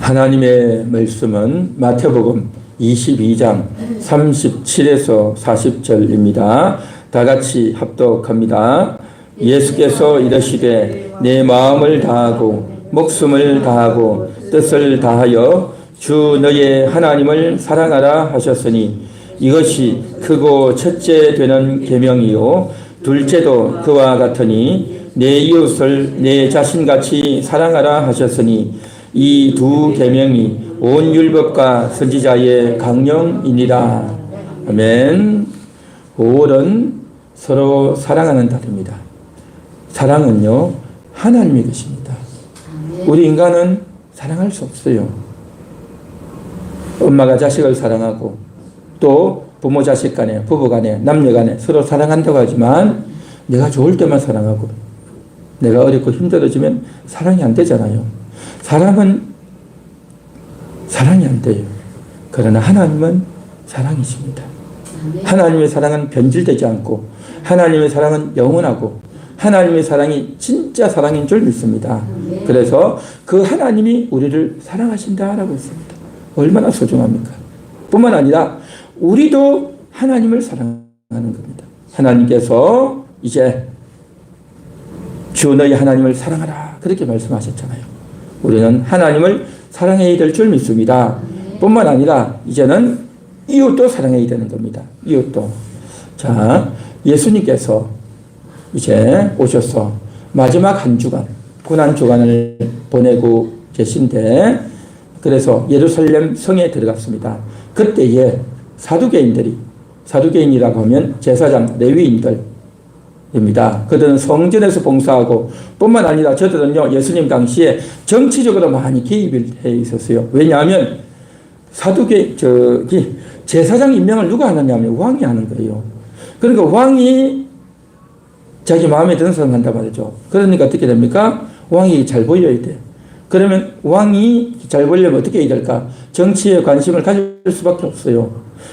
하나님의 말씀은 마태복음 22장 37에서 40절입니다. 다 같이 합독합니다. 예수께서 이르시되 내 마음을 다하고 목숨을 다하고 뜻을 다하여 주 너의 하나님을 사랑하라 하셨으니 이것이 크고 첫째 되는 계명이요 둘째도 그와 같으니 내 이웃을 내 자신같이 사랑하라 하셨으니 이 두 계명이 온 율법과 선지자의 강령이니라. 아멘. 5월은 서로 사랑하는 달입니다. 사랑은요 하나님의 것입니다. 우리 인간은 사랑할 수 없어요. 엄마가 자식을 사랑하고 또 부모 자식 간에 부부 간에 남녀 간에 서로 사랑한다고 하지만 내가 좋을 때만 사랑하고 내가 어렵고 힘들어지면 사랑이 안 되잖아요. 사람은 사랑이 안 돼요. 그러나 하나님은 사랑이십니다. 하나님의 사랑은 변질되지 않고 하나님의 사랑은 영원하고 하나님의 사랑이 진짜 사랑인 줄 믿습니다. 그래서 그 하나님이 우리를 사랑하신다라고 했습니다. 얼마나 소중합니까? 뿐만 아니라 우리도 하나님을 사랑하는 겁니다. 하나님께서 이제 주 너희 하나님을 사랑하라 그렇게 말씀하셨잖아요. 우리는 하나님을 사랑해야 될 줄 믿습니다. 뿐만 아니라 이제는 이웃도 사랑해야 되는 겁니다. 이웃도. 자, 예수님께서 이제 오셔서 마지막 한 주간, 고난 주간을 보내고 계신데 그래서 예루살렘 성에 들어갔습니다. 그때에 사두개인이라고 하면 제사장 레위인들입니다. 그들은 성전에서 봉사하고 뿐만 아니라 저들은요 예수님 당시에 정치적으로 많이 개입을 해 있었어요. 왜냐하면 제사장 임명을 누가 하느냐면 왕이 하는 거예요. 그러니까 왕이 자기 마음에 드는 사람 한단 말이죠. 그러니까 어떻게 됩니까? 왕이 잘 보여야 돼. 그러면 왕이 잘 보려면 어떻게 해야 될까? 정치에 관심을 가질 수밖에 없어요.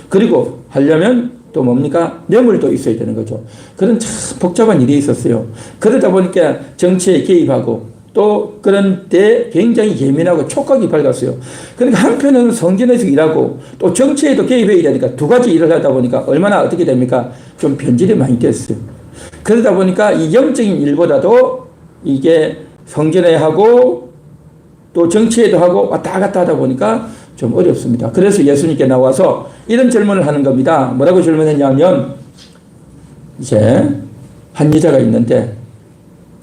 그리고 하려면 또 뭡니까? 뇌물도 있어야 되는 거죠. 그런 참 복잡한 일이 있었어요. 그러다 보니까 정치에 개입하고 또 그런 때 굉장히 예민하고 촉각이 밝았어요. 그러니까 한편은 성전에서 일하고 또 정치에도 개입해야 되니까 두 가지 일을 하다 보니까 얼마나 어떻게 됩니까? 좀 변질이 많이 됐어요. 그러다 보니까 이 영적인 일보다도 이게 성전에 하고 또 정치에도 하고 왔다 갔다 하다 보니까 좀 어렵습니다. 그래서 예수님께 나와서 이런 질문을 하는 겁니다. 뭐라고 질문했냐면 이제 한 여자가 있는데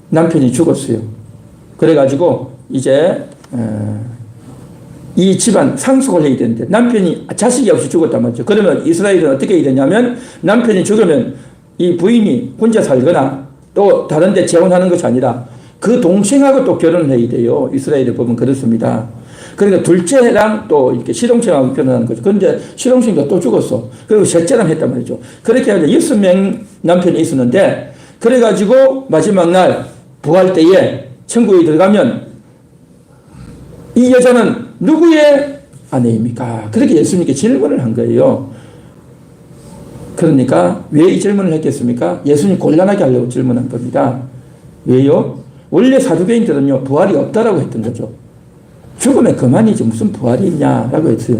남편이 죽었어요. 그래가지고 이제 이 집안 상속을 해야 되는데 남편이 자식이 없이 죽었단 말이죠. 그러면 이스라엘은 어떻게 해야 되냐면 남편이 죽으면 이 부인이 혼자 살거나 또 다른 데 재혼하는 것이 아니라 그 동생하고 또 결혼을 해야 돼요. 이스라엘의 법은 그렇습니다. 그러니까 둘째랑 또 이렇게 시동생하고 결혼하는 거죠. 그런데 시동생도 또 죽었어. 그리고 셋째랑 했단 말이죠. 그렇게 해서 6명 남편이 있었는데 그래가지고 마지막 날 부활 때에 천국에 들어가면 이 여자는 누구의 아내입니까? 그렇게 예수님께 질문을 한 거예요. 그러니까 왜 이 질문을 했겠습니까? 예수님 곤란하게 하려고 질문한 겁니다. 왜요? 원래 사두개인들은요 부활이 없다라고 했던 거죠. 죽으면 그만이지 무슨 부활이 있냐라고 했어요.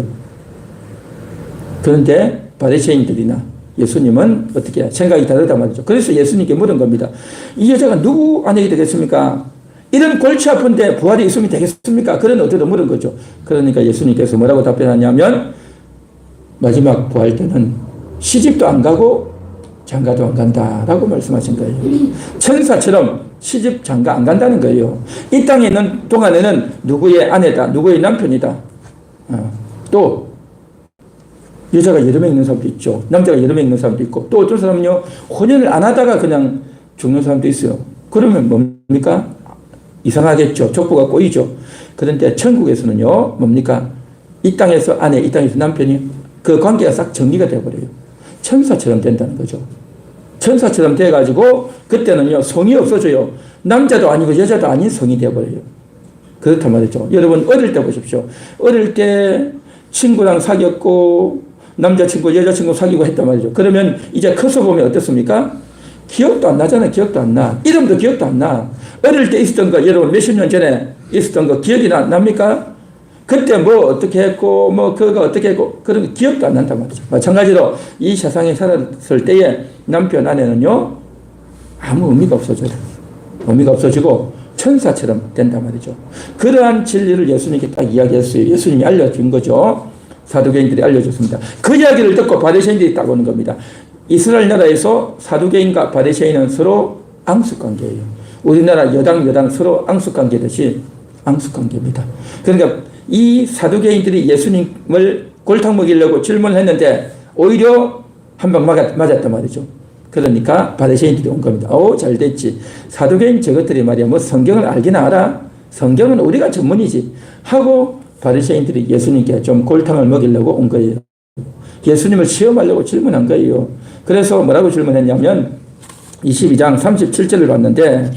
그런데 바리새인들이나 예수님은 어떻게 생각이 다르단 말이죠. 그래서 예수님께 물은 겁니다. 이 여자가 누구 아내가 되겠습니까? 이런 골치 아픈데 부활이 있으면 되겠습니까? 그런 어디도 물은 거죠. 그러니까 예수님께서 뭐라고 답변하냐면 마지막 부활 때는 시집도 안 가고 장가도 안 간다라고 말씀하신 거예요. 천사처럼 시집 장가 안 간다는 거예요. 이 땅에 있는 동안에는 누구의 아내다, 누구의 남편이다. 또 여자가 여러 명 있는 사람도 있죠. 남자가 여러 명 있는 사람도 있고 또 어떤 사람은요 혼연을 안 하다가 그냥 죽는 사람도 있어요. 그러면 뭡니까? 이상하겠죠. 족보가 꼬이죠. 그런데 천국에서는요 뭡니까? 이 땅에서 아내, 이 땅에서 남편이 그 관계가 싹 정리가 되어버려요. 천사처럼 된다는 거죠. 천사처럼 돼가지고 그때는요 성이 없어져요. 남자도 아니고 여자도 아닌 성이 되어버려요. 그렇단 말이죠. 여러분 어릴 때 보십시오. 어릴 때 친구랑 사귀었고 남자친구 여자친구 사귀고 했단 말이죠. 그러면 이제 커서 보면 어떻습니까? 기억도 안 나잖아요. 기억도 안 나. 이름도 기억도 안 나. 어릴 때 있었던 거 여러분 몇십 년 전에 있었던 거 기억이 납니까? 그때 뭐 어떻게 했고, 뭐 그거 어떻게 했고, 그런 거 기억도 안 난단 말이죠. 마찬가지로 이 세상에 살았을 때에 남편, 아내는요, 아무 의미가 없어져요. 의미가 없어지고 천사처럼 된단 말이죠. 그러한 진리를 예수님께 딱 이야기했어요. 예수님이 알려준 거죠. 사두개인들이 알려줬습니다. 그 이야기를 듣고 바리새인들이 딱 오는 겁니다. 이스라엘 나라에서 사두개인과 바리새인은 서로 앙숙관계예요. 우리나라 여당 서로 앙숙관계듯이 앙숙관계입니다. 그러니까 이 사두개인들이 예수님을 골탕 먹이려고 질문을 했는데 오히려 한 방 맞았단 말이죠. 그러니까 바리새인들이 온 겁니다. 잘 됐지. 사두개인 저것들이 말이야 뭐 성경을 알기나 알아? 성경은 우리가 전문이지 하고 바리새인들이 예수님께 좀 골탕을 먹이려고 온 거예요. 예수님을 시험하려고 질문한 거예요. 그래서 뭐라고 질문했냐면 22장 37절을 봤는데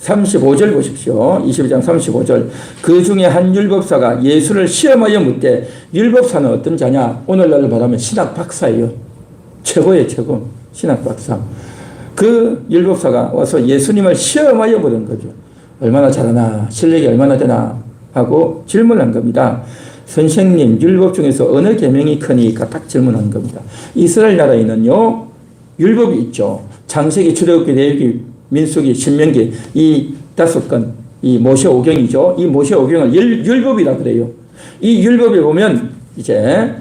35절 보십시오. 22장 35절. 그 중에 한 율법사가 예수를 시험하여 묻되 율법사는 어떤 자냐? 오늘날로 말하면 신학 박사예요. 최고의 최고. 신학 박사. 그 율법사가 와서 예수님을 시험하여 물은 거죠. 얼마나 잘하나? 실력이 얼마나 되나? 하고 질문한 겁니다. 선생님, 율법 중에서 어느 계명이 크니까 딱 질문한 겁니다. 이스라엘 나라에는요, 율법이 있죠. 창세기, 출애굽기, 레위기, 민수기, 신명기 이 5건, 이 모세 오경이죠. 이 모세 오경을 율법이라 그래요. 이 율법에 보면 이제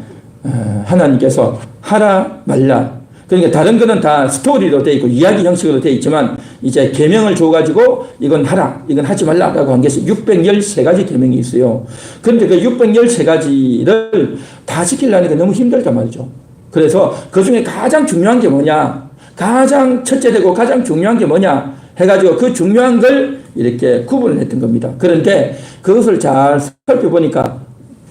하나님께서 하라 말라. 그러니까 다른 거는 다 스토리로 되어 있고 이야기 형식으로 되어 있지만 이제 계명을 줘가지고 이건 하라, 이건 하지 말라라고 한 것이 613가지 계명이 있어요. 그런데 그 613가지를 다 지키려니까 너무 힘들단 말이죠. 그래서 그 중에 가장 중요한 게 뭐냐, 가장 첫째되고 가장 중요한 게 뭐냐 해가지고 그 중요한 걸 이렇게 구분을 했던 겁니다. 그런데 그것을 잘 살펴보니까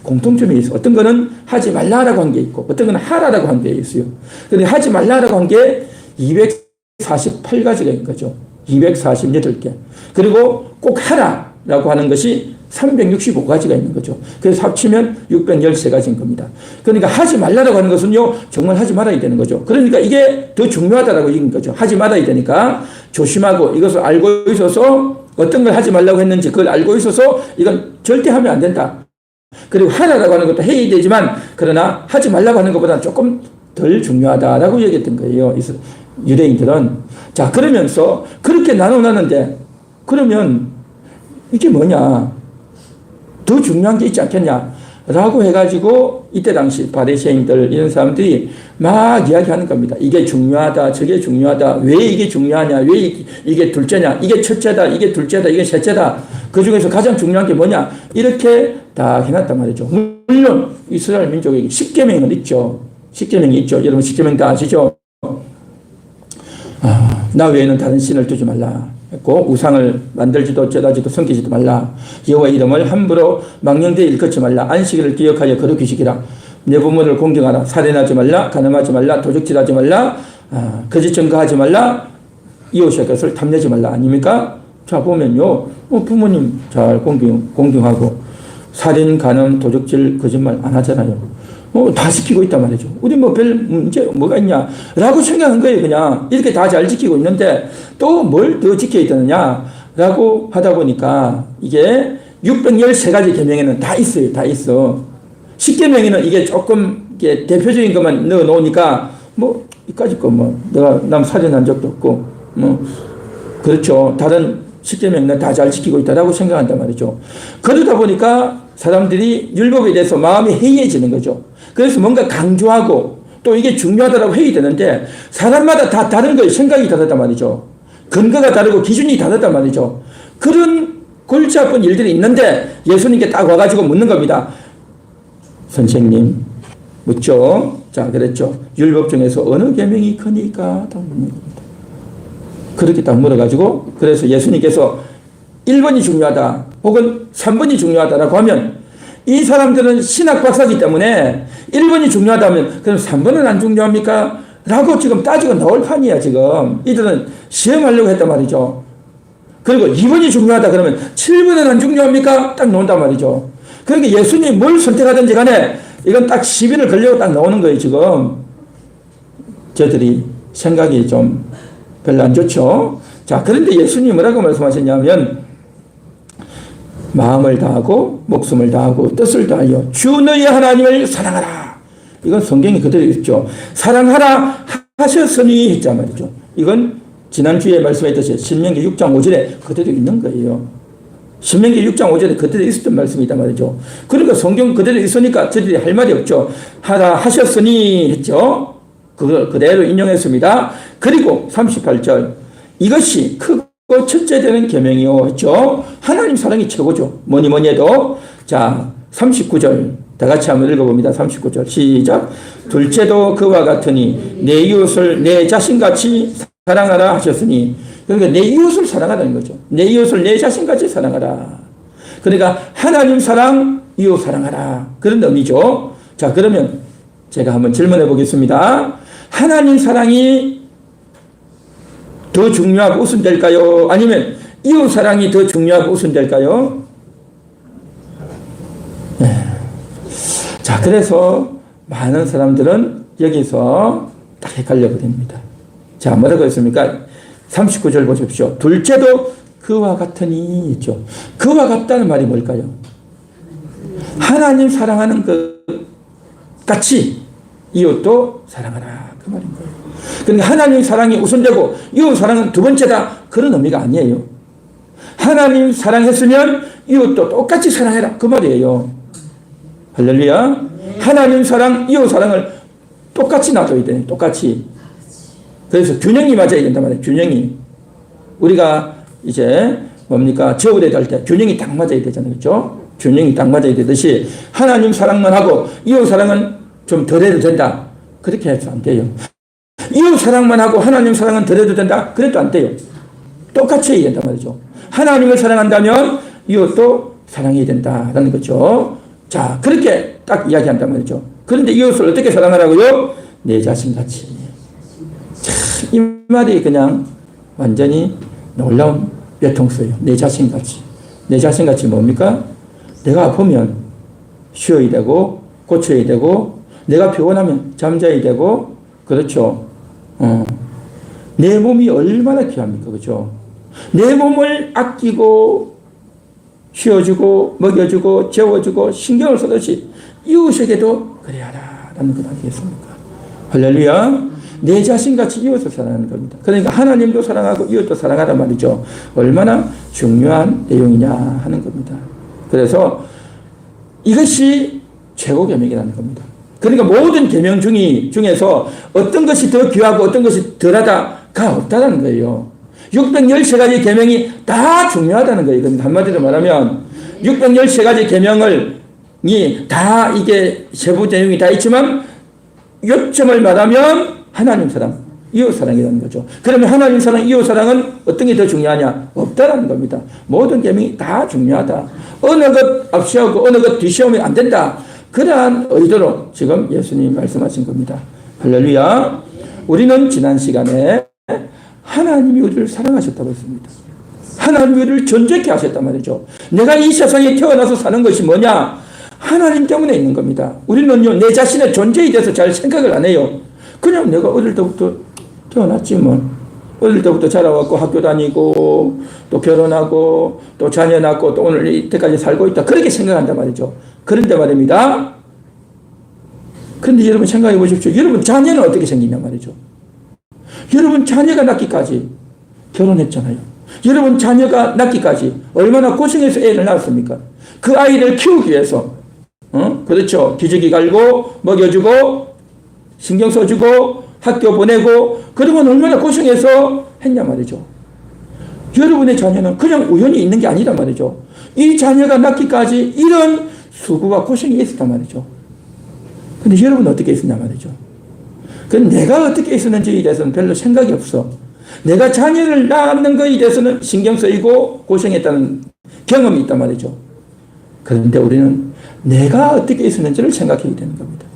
공통점이 있어. 어떤 거는 하지 말라라고 한 게 있고, 어떤 거는 하라라고 한 게 있어요. 근데 하지 말라라고 한 게 248가지가 있는 거죠. 248개. 그리고 꼭 하라라고 하는 것이 365가지가 있는 거죠. 그래서 합치면 613가지인 겁니다. 그러니까 하지 말라라고 하는 것은요, 정말 하지 말아야 되는 거죠. 그러니까 이게 더 중요하다라고 얘기인 거죠. 하지 말아야 되니까 조심하고 이것을 알고 있어서 어떤 걸 하지 말라고 했는지 그걸 알고 있어서 이건 절대 하면 안 된다. 그리고 하라라고 하는 것도 해야 되지만 그러나 하지 말라고 하는 것보다는 조금 덜 중요하다라고 얘기했던 거예요. 유대인들은. 자, 그러면서 그렇게 나눠놨는데 그러면 이게 뭐냐? 더 중요한 게 있지 않겠냐? 라고 해가지고 이때 당시 바리새인들 이런 사람들이 막 이야기하는 겁니다. 이게 중요하다, 저게 중요하다, 왜 이게 중요하냐, 왜 이게 둘째냐, 이게 첫째다, 이게 둘째다, 이게 셋째다. 그 중에서 가장 중요한 게 뭐냐? 이렇게 다 해놨단 말이죠. 물론 이스라엘 민족에게 십계명은 있죠. 십계명이 있죠. 여러분 십계명 다 아시죠? 나 외에는 다른 신을 두지 말라 했고, 우상을 만들지도 쪄다지도 섬기지도 말라. 여호와 이름을 함부로 망령되이 일컫지 말라. 안식일을 기억하여 거룩히 지키라. 내 부모를 공경하라. 살인하지 말라. 간음하지 말라. 도둑질하지 말라. 거짓 증거하지 말라. 이웃의 것을 탐내지 말라. 아닙니까? 자, 보면요, 부모님 잘 공경하고 살인, 간음, 도둑질, 거짓말 안 하잖아요. 다 지키고 있단 말이죠. 우리 뭐 별 문제 뭐가 있냐 라고 생각한 거예요. 그냥 이렇게 다 잘 지키고 있는데 또 뭘 더 지켜야 되느냐 라고 하다 보니까 이게 613가지 계명에는 다 있어요. 다 있어. 10계명에는 이게 조금 이게 대표적인 것만 넣어 놓으니까 뭐 이까짓 거 뭐 내가 남 살인한 적도 없고 뭐 그렇죠. 다른 10계명은 다 잘 지키고 있다라고 생각한단 말이죠. 그러다 보니까 사람들이 율법에 대해서 마음이 해이해지는 거죠. 그래서 뭔가 강조하고 또 이게 중요하다고 해야 되는데 사람마다 다 다른 거예요. 생각이 다르단 말이죠. 근거가 다르고 기준이 다르단 말이죠. 그런 골치 아픈 일들이 있는데 예수님께 딱 와가지고 묻는 겁니다. 선생님, 묻죠. 자, 그랬죠. 율법 중에서 어느 계명이 크니까 딱 묻는 겁니다. 그렇게 딱 물어가지고 그래서 예수님께서 1번이 중요하다 혹은 3번이 중요하다라고 하면 이 사람들은 신학 박사이기 때문에 1번이 중요하다면 그럼 3번은 안 중요합니까? 라고 지금 따지고 나올 판이야. 지금 이들은 시험하려고 했단 말이죠. 그리고 2번이 중요하다 그러면 7번은 안 중요합니까? 딱 나온단 말이죠. 그러니까 예수님이 뭘 선택하든지 간에 이건 딱 시비를 걸려고 딱 나오는 거예요. 지금 저들이 생각이 좀 별로 안 좋죠. 자, 그런데 예수님이 뭐라고 말씀하셨냐면 마음을 다하고 목숨을 다하고 뜻을 다하여 주 너희 하나님을 사랑하라. 이건 성경이 그대로 있죠. 사랑하라 하셨으니 했단 말이죠. 이건 지난주에 말씀했듯이 신명기 6장 5절에 그대로 있는 거예요. 신명기 6장 5절에 그대로 있었던 말씀이단 말이죠. 그러니까 성경 그대로 있으니까 저들이 할 말이 없죠. 하라 하셨으니 했죠. 그걸 그대로 인용했습니다. 그리고 38절 이것이 크고 첫째 되는 계명이요 했죠. 하나님 사랑이 최고죠. 뭐니 해도. 자 39절 다 같이 한번 읽어봅니다. 39절 시작. 둘째도 그와 같으니 내 이웃을 내 자신같이 사랑하라 하셨으니, 그러니까 내 이웃을 사랑하라는 거죠. 내 이웃을 내 자신같이 사랑하라. 그러니까 하나님 사랑, 이웃 사랑하라. 그런 의미죠. 자, 그러면 제가 한번 질문해 보겠습니다. 하나님 사랑이 더 중요하고 우선될까요? 아니면 이웃 사랑이 더 중요하고 우선될까요? 네. 자, 그래서 많은 사람들은 여기서 딱 헷갈려 버립니다. 자, 뭐라고 했습니까? 39절 보십시오. 둘째도 그와 같으니 있죠. 그와 같다는 말이 뭘까요? 하나님 사랑하는 것 같이 이웃도 사랑하라. 그 말인 거예요. 그러니까 하나님 사랑이 우선되고 이웃 사랑은 두 번째다. 그런 의미가 아니에요. 하나님 사랑했으면 이웃도 똑같이 사랑해라. 그 말이에요. 할렐루야. 하나님 사랑, 이웃 사랑을 똑같이 놔줘야 돼. 똑같이. 그래서 균형이 맞아야 된단 말이에요. 균형이. 우리가 이제 뭡니까? 저울에 달 때 균형이 딱 맞아야 되잖아요. 그렇죠? 균형이 딱 맞아야 되듯이 하나님 사랑만 하고 이웃 사랑은 좀 덜 해도 된다. 그렇게 해서 안 돼요. 이웃 사랑만 하고 하나님 사랑은 덜 해도 된다. 그래도 안 돼요. 똑같이 해야 된단 말이죠. 하나님을 사랑한다면 이웃도 사랑해야 된다라는 거죠. 자, 그렇게 딱 이야기한단 말이죠. 그런데 이웃을 어떻게 사랑하라고요? 내 자신같이. 참, 이 말이 그냥 완전히 놀라운 외통수예요. 내 자신같이. 내 자신같이 뭡니까? 내가 아프면 쉬어야 되고 고쳐야 되고 내가 피곤하면 잠자야 되고 그렇죠. 내 몸이 얼마나 귀합니까? 그렇죠? 내 몸을 아끼고 쉬어주고 먹여주고 재워주고 신경을 쓰듯이 이웃에게도 그래야 하라는 것 아니겠습니까? 할렐루야. 내 자신같이 이웃을 사랑하는 겁니다. 그러니까 하나님도 사랑하고 이웃도 사랑하란 말이죠. 얼마나 중요한 내용이냐 하는 겁니다. 그래서 이것이 최고 계명이라는 겁니다. 그러니까 모든 계명 중에서 어떤 것이 더 귀하고 어떤 것이 덜하다가 없다는 거예요. 613가지 계명이 다 중요하다는 거예요. 그럼 한마디로 말하면 613가지 계명이 다 이게 세부 내용이 다 있지만 요점을 말하면 하나님 사랑, 이웃 사랑이라는 거죠. 그러면 하나님 사랑, 이웃 사랑은 어떤 게 더 중요하냐? 없다라는 겁니다. 모든 계명이 다 중요하다. 어느 것 앞세우고 어느 것 뒤세우면 안 된다. 그러한 의도로 지금 예수님이 말씀하신 겁니다. 할렐루야. 우리는 지난 시간에 하나님이 우리를 사랑하셨다고 했습니다. 하나님이 우리를 존재케 하셨단 말이죠. 내가 이 세상에 태어나서 사는 것이 뭐냐? 하나님 때문에 있는 겁니다. 우리는요, 내 자신의 존재에 대해서 잘 생각을 안 해요. 그냥 내가 어릴 때부터 태어났지 뭐. 어릴 때부터 자라왔고 학교 다니고 또 결혼하고 또 자녀 낳고 또 오늘 이때까지 살고 있다. 그렇게 생각한단 말이죠. 그런데 말입니다. 그런데 여러분 생각해 보십시오. 여러분 자녀는 어떻게 생기냐 말이죠. 여러분 자녀가 낳기까지 결혼했잖아요. 여러분 자녀가 낳기까지 얼마나 고생해서 애를 낳았습니까? 그 아이를 키우기 위해서 그렇죠. 기저귀 갈고 먹여주고 신경 써주고 학교 보내고 그러면 얼마나 고생해서 했냐 말이죠. 여러분의 자녀는 그냥 우연히 있는 게 아니란 말이죠. 이 자녀가 낳기까지 이런 수고와 고생이 있었단 말이죠. 근데 여러분은 어떻게 있었냐 말이죠. 그럼 내가 어떻게 있었는지에 대해서는 별로 생각이 없어. 내가 자녀를 낳는 것에 대해서는 신경 쓰이고 고생했다는 경험이 있단 말이죠. 그런데 우리는 내가 어떻게 있었는지를 생각해야 되는 겁니다.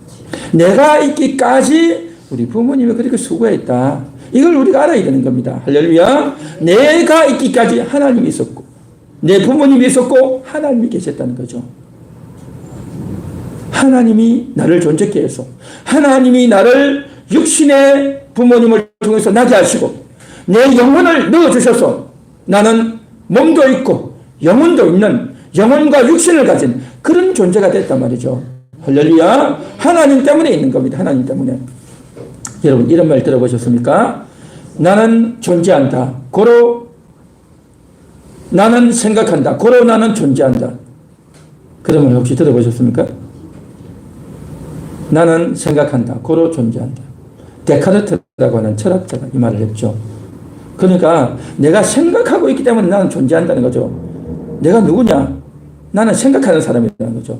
내가 있기까지 우리 부모님이 그렇게 수고했다. 이걸 우리가 알아야 되는 겁니다. 할렐루야. 내가 있기까지 하나님이 있었고 내 부모님이 있었고 하나님이 계셨다는 거죠. 하나님이 나를 존재케 해서 하나님이 나를 육신의 부모님을 통해서 나게 하시고 내 영혼을 넣어주셔서 나는 몸도 있고 영혼도 있는 영혼과 육신을 가진 그런 존재가 됐단 말이죠. 할렐루야. 하나님 때문에 있는 겁니다. 하나님 때문에. 여러분 이런 말 들어보셨습니까? 나는 존재한다. 고로 나는 생각한다. 고로 나는 존재한다. 그런 말 혹시 들어보셨습니까? 나는 생각한다. 고로 존재한다. 데카르트라고 하는 철학자가 이 말을 했죠. 그러니까 내가 생각하고 있기 때문에 나는 존재한다는 거죠. 내가 누구냐? 나는 생각하는 사람이라는 거죠.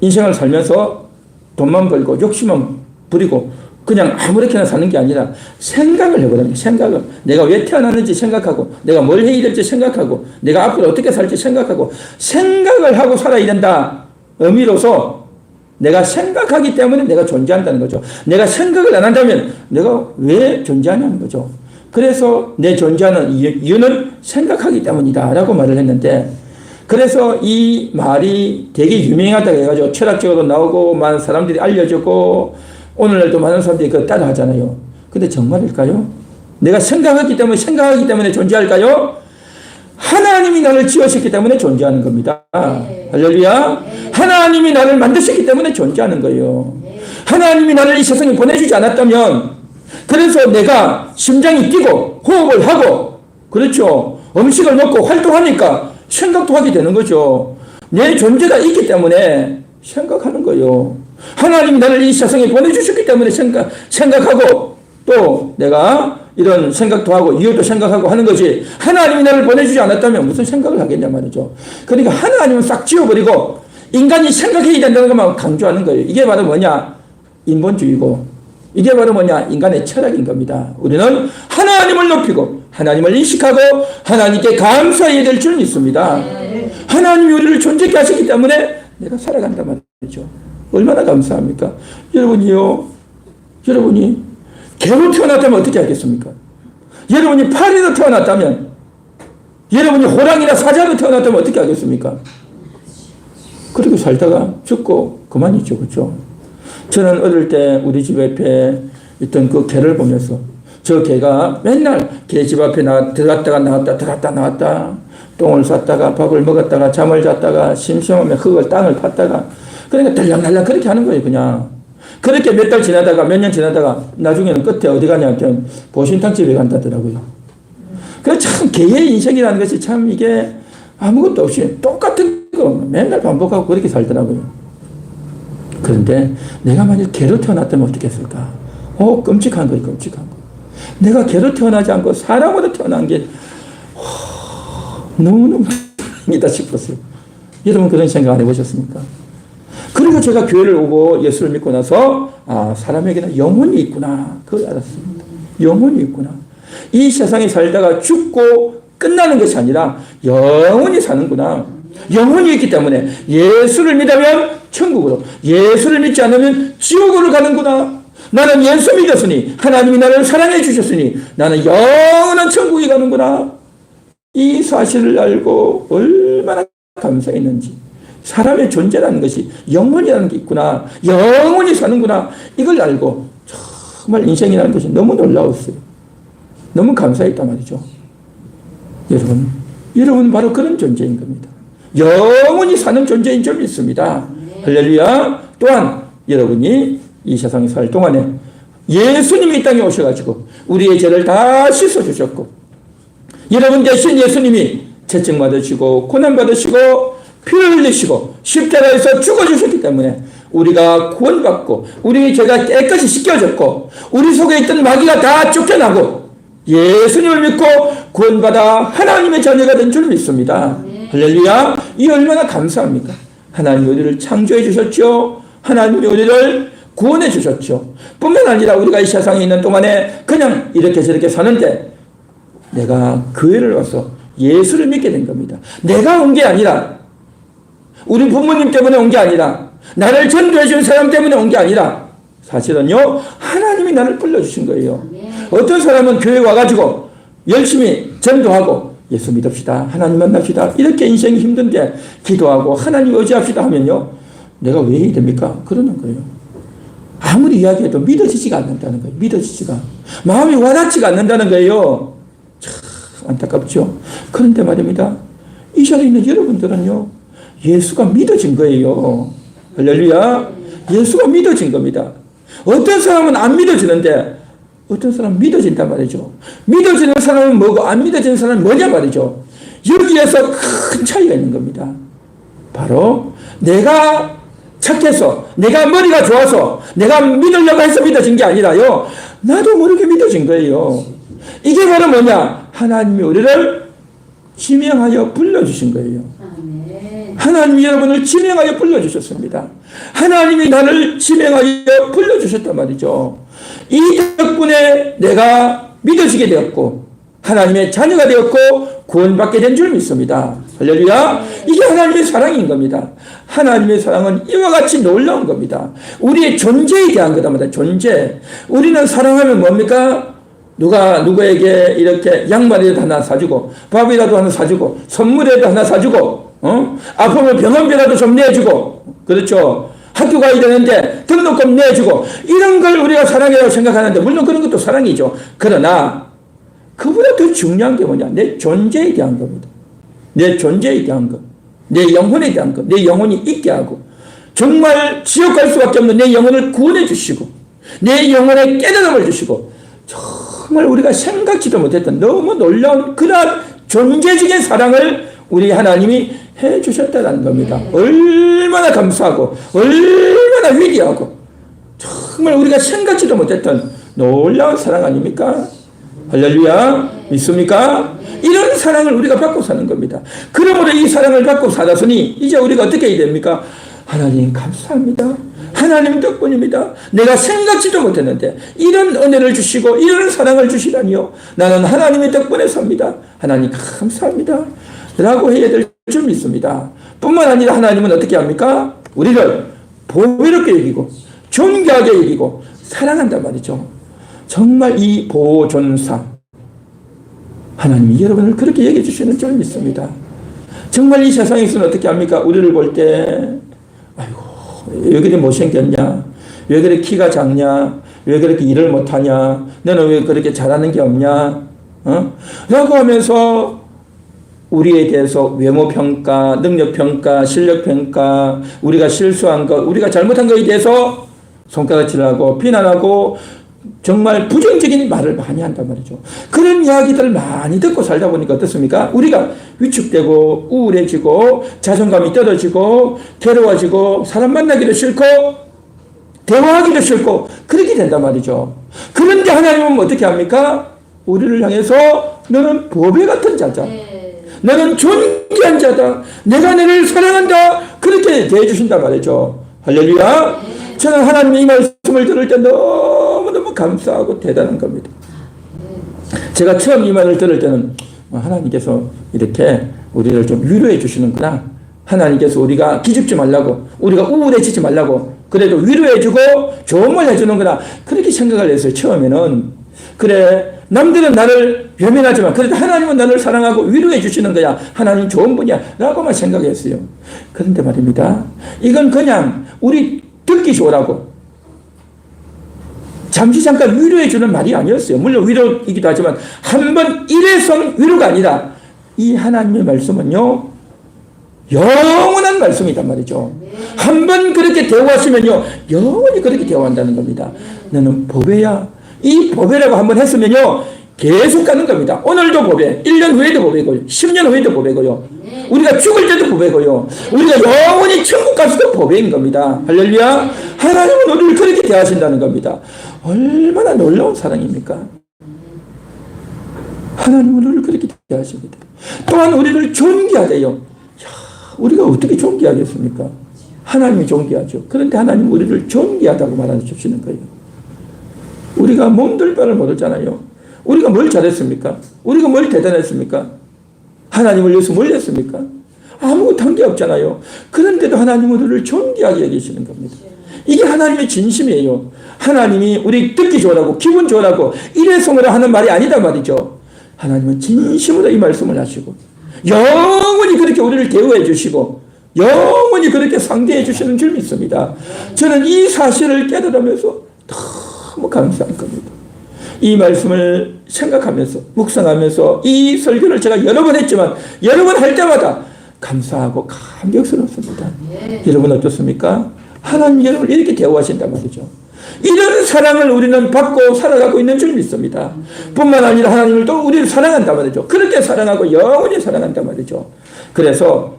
인생을 살면서 돈만 벌고 욕심만 부리고 그냥 아무렇게나 사는 게 아니라 생각을 해보라는 생각을. 내가 왜 태어났는지 생각하고 내가 뭘 해야 될지 생각하고 내가 앞으로 어떻게 살지 생각하고 생각을 하고 살아야 된다. 의미로서 내가 생각하기 때문에 내가 존재한다는 거죠. 내가 생각을 안 한다면 내가 왜 존재하냐는 거죠. 그래서 내 존재하는 이유는 생각하기 때문이다 라고 말을 했는데, 그래서 이 말이 되게 유명하다고 해가지고 철학적으로 나오고 많은 사람들이 알려졌고 오늘날도 많은 사람들이 그걸 따라 하잖아요. 근데 정말일까요? 내가 생각하기 때문에 존재할까요? 하나님이 나를 지으셨기 때문에 존재하는 겁니다. 할렐루야. 하나님이 나를 만드셨기 때문에 존재하는 거예요. 하나님이 나를 이 세상에 보내주지 않았다면, 그래서 내가 심장이 뛰고 호흡을 하고 그렇죠. 음식을 먹고 활동하니까 생각도 하게 되는 거죠. 내 존재가 있기 때문에 생각하는 거예요. 하나님이 나를 이 세상에 보내주셨기 때문에 생각하고 또 내가 이런 생각도 하고 이유도 생각하고 하는 거지, 하나님이 나를 보내주지 않았다면 무슨 생각을 하겠냐 말이죠. 그러니까 하나님은 싹 지워버리고 인간이 생각해야 된다는 것만 강조하는 거예요. 이게 바로 뭐냐? 인본주의고 이게 바로 뭐냐? 인간의 철학인 겁니다. 우리는 하나님을 높이고 하나님을 인식하고 하나님께 감사해야 될 줄은 있습니다. 하나님이 우리를 존재케 하시기 때문에 내가 살아간단 말이죠. 얼마나 감사합니까? 여러분이 개로 태어났다면 어떻게 하겠습니까? 여러분이 파리로 태어났다면, 여러분이 호랑이나 사자로 태어났다면 어떻게 하겠습니까? 그렇게 살다가 죽고 그만이죠. 그렇죠? 저는 어릴 때 우리 집 옆에 있던 그 개를 보면서 저 개가 맨날 개 집 앞에 들어갔다가 나왔다 똥을 쌌다가 밥을 먹었다가 잠을 잤다가 심심하면 흙을 땅을 팠다가 그러니까 들락날락 그렇게 하는 거예요. 그냥 그렇게 몇 달 지나다가 몇 년 지나다가 나중에는 끝에 어디 가냐면 보신탕 집에 간다더라고요. 그래서 참 개의 인생이라는 것이 참 이게 아무것도 없이 똑같은 거 맨날 반복하고 그렇게 살더라고요. 그런데 내가 만약 개로 태어났다면 어떻게 했을까? 끔찍한 거예요. 끔찍한 거. 내가 개로 태어나지 않고 사람으로 태어난 게 너무너무 다행이다 싶었어요. 여러분 그런 생각 안 해보셨습니까? 그리고 제가 교회를 오고 예수를 믿고 나서 사람에게는 영혼이 있구나 그걸 알았습니다. 영혼이 있구나. 이 세상에 살다가 죽고 끝나는 것이 아니라 영원히 사는구나. 영혼이 있기 때문에 예수를 믿으면 천국으로, 예수를 믿지 않으면 지옥으로 가는구나. 나는 예수 믿었으니 하나님이 나를 사랑해 주셨으니 나는 영원한 천국에 가는구나. 이 사실을 알고 얼마나 감사했는지, 사람의 존재라는 것이 영혼이라는 게 있구나, 영원히 사는구나, 이걸 알고 정말 인생이라는 것이 너무 놀라웠어요. 너무 감사했단 말이죠. 여러분 바로 그런 존재인 겁니다. 영원히 사는 존재인 줄 믿습니다. 할렐루야. 또한 여러분이 이 세상에 살 동안에 예수님이 이 땅에 오셔가지고 우리의 죄를 다 씻어주셨고, 여러분 대신 예수님이 채찍 맞으시고 고난 받으시고 피를 흘리시고 십자가에서 죽어주셨기 때문에 우리가 구원받고 우리의 죄가 깨끗이 씻겨졌고 우리 속에 있던 마귀가 다 쫓겨나고 예수님을 믿고 구원받아 하나님의 자녀가 된 줄 믿습니다. 할렐루야. 이 얼마나 감사합니까? 하나님이 우리를 창조해 주셨죠. 하나님이 우리를 구원해 주셨죠. 뿐만 아니라 우리가 이 세상에 있는 동안에 그냥 이렇게 저렇게 사는데 내가 교회를 와서 예수를 믿게 된 겁니다. 내가 온 게 아니라, 우리 부모님 때문에 온 게 아니라, 나를 전도해 준 사람 때문에 온 게 아니라 사실은요 하나님이 나를 불러주신 거예요. 어떤 사람은 교회 와가지고 열심히 전도하고 예수 믿읍시다, 하나님 만납시다, 이렇게 인생이 힘든데 기도하고 하나님 의지합시다 하면요 내가 왜 해야 됩니까? 그러는 거예요. 아무리 이야기해도 믿어지지가 않는다는 거예요. 믿어지지가, 마음이 와닿지가 않는다는 거예요. 참 안타깝죠. 그런데 말입니다, 이 자리에 있는 여러분들은요 예수가 믿어진 거예요. 할렐루야. 예수가 믿어진 겁니다. 어떤 사람은 안 믿어지는데 어떤 사람은 믿어진단 말이죠. 믿어지는 사람은 뭐고 안 믿어지는 사람은 뭐냐 말이죠. 여기에서 큰 차이가 있는 겁니다. 바로 내가 착해서, 내가 머리가 좋아서, 내가 믿으려고 해서 믿어진 게 아니라요, 나도 모르게 믿어진 거예요. 이게 바로 뭐냐? 하나님이 우리를 지명하여 불러주신 거예요. 하나님이 여러분을 지명하여 불러주셨습니다. 하나님이 나를 지명하여 불러주셨단 말이죠. 이 덕분에 내가 믿어지게 되었고 하나님의 자녀가 되었고 구원받게 된 줄 믿습니다. 할렐루야. 이게 하나님의 사랑인 겁니다. 하나님의 사랑은 이와 같이 놀라운 겁니다. 우리의 존재에 대한 거다 말이야. 존재. 우리는 사랑하면 뭡니까? 누가 누구에게 이렇게 양말이라도 하나 사주고 밥이라도 하나 사주고 선물이라도 하나 사주고 아프면 병원비라도 좀 내주고, 그렇죠? 학교 가야 되는데 등록금 내주고, 이런 걸 우리가 사랑이라고 생각하는데 물론 그런 것도 사랑이죠. 그러나 그보다 더 중요한 게 뭐냐? 내 존재에 대한 겁니다. 내 존재에 대한 것, 내 영혼에 대한 것, 내 영혼이 있게 하고 정말 지옥 갈 수밖에 없는 내 영혼을 구원해 주시고 내 영혼에 깨달음을 주시고 정말 우리가 생각지도 못했던 너무 놀라운 그러한 존재적인 사랑을 우리 하나님이 해 주셨다는 겁니다. 얼마나 감사하고 얼마나 위대하고 정말 우리가 생각지도 못했던 놀라운 사랑 아닙니까? 할렐루야. 믿습니까? 이런 사랑을 우리가 받고 사는 겁니다. 그러므로 이 사랑을 받고 살았으니 이제 우리가 어떻게 해야 됩니까? 하나님 감사합니다. 하나님 덕분입니다. 내가 생각지도 못했는데 이런 은혜를 주시고 이런 사랑을 주시다니요. 나는 하나님의 덕분에 삽니다. 하나님 감사합니다. 라고 해야 될 줄 믿습니다. 뿐만 아니라 하나님은 어떻게 합니까? 우리를 보배롭게 여기고 존귀하게 여기고 사랑한단 말이죠. 정말 이 보존사 하나님이 여러분을 그렇게 여겨주시는 줄 믿습니다. 정말 이 세상에서는 어떻게 합니까? 우리를 볼 때 아이고 왜 그렇게 못생겼냐? 왜 그렇게 키가 작냐? 왜 그렇게 일을 못하냐? 너는 왜 그렇게 잘하는 게 없냐? 라고 하면서 우리에 대해서 외모평가, 능력평가, 실력평가, 우리가 실수한 것, 우리가 잘못한 것에 대해서 손가락질하고 비난하고 정말 부정적인 말을 많이 한단 말이죠. 그런 이야기들을 많이 듣고 살다 보니까 어떻습니까? 우리가 위축되고 우울해지고 자존감이 떨어지고 괴로워지고 사람 만나기도 싫고 대화하기도 싫고 그렇게 된단 말이죠. 그런데 하나님은 어떻게 합니까? 우리를 향해서 너는 보배 같은 자자, 너는 존귀한 자다, 내가 너를 사랑한다, 그렇게 대해주신단 말이죠. 할렐루야. 저는 하나님의 이 말씀을 들을 때 너무너무 감사하고 대단한 겁니다. 제가 처음 이 말을 들을 때는 하나님께서 이렇게 우리를 좀 위로해 주시는구나. 하나님께서 우리가 기죽지 말라고, 우리가 우울해지지 말라고 그래도 위로해주고 좋은 말 해주는구나. 그렇게 생각을 했어요. 처음에는. 그래, 남들은 나를 외면하지만 그래도 하나님은 나를 사랑하고 위로해 주시는 거야. 하나님 좋은 분이야 라고만 생각했어요. 그런데 말입니다, 이건 그냥 우리 듣기 좋으라고 잠시 잠깐 위로해 주는 말이 아니었어요. 물론 위로이기도 하지만 한번 일회성 위로가 아니라 이 하나님의 말씀은요 영원한 말씀이단 말이죠. 한번 그렇게 대우하시면요 영원히 그렇게 대우한다는 겁니다. 너는 보배야. 이 보배라고 한번 했으면요 계속 가는 겁니다. 오늘도 보배, 1년 후에도 보배고요, 10년 후에도 보배고요, 우리가 죽을 때도 보배고요, 우리가 영원히 천국 가서도 보배인 겁니다. 할렐루야. 하나님은 우리를 그렇게 대하신다는 겁니다. 얼마나 놀라운 사랑입니까? 하나님은 우리를 그렇게 대하십니다. 또한 우리를 존귀하대요. 우리가 어떻게 존귀하겠습니까? 하나님이 존귀하죠. 그런데 하나님은 우리를 존귀하다고 말해주시는 거예요. 우리가 몸둘 바를 모르잖아요. 우리가 뭘 잘했습니까? 우리가 뭘 대단했습니까? 하나님을 위해서 뭘 했습니까? 아무것도 한 게 없잖아요. 그런데도 하나님은 우리를 존귀하게 여기시는 겁니다. 이게 하나님의 진심이에요. 하나님이 우리 듣기 좋으라고 기분 좋으라고 일회성으로 하는 말이 아니다 말이죠. 하나님은 진심으로 이 말씀을 하시고 영원히 그렇게 우리를 대우해 주시고 영원히 그렇게 상대해 주시는 줄 믿습니다. 저는 이 사실을 깨달으면서 너무 감사한 겁니다. 이 말씀을 생각하면서 묵상하면서 이 설교를 제가 여러 번 했지만 여러 번 할 때마다 감사하고 감격스럽습니다. 여러분 어떻습니까? 하나님 여러분을 이렇게 대우하신단 말이죠. 이런 사랑을 우리는 받고 살아가고 있는 줄 믿습니다. 뿐만 아니라 하나님을 또 우리를 사랑한단 말이죠. 그렇게 사랑하고 영원히 사랑한단 말이죠. 그래서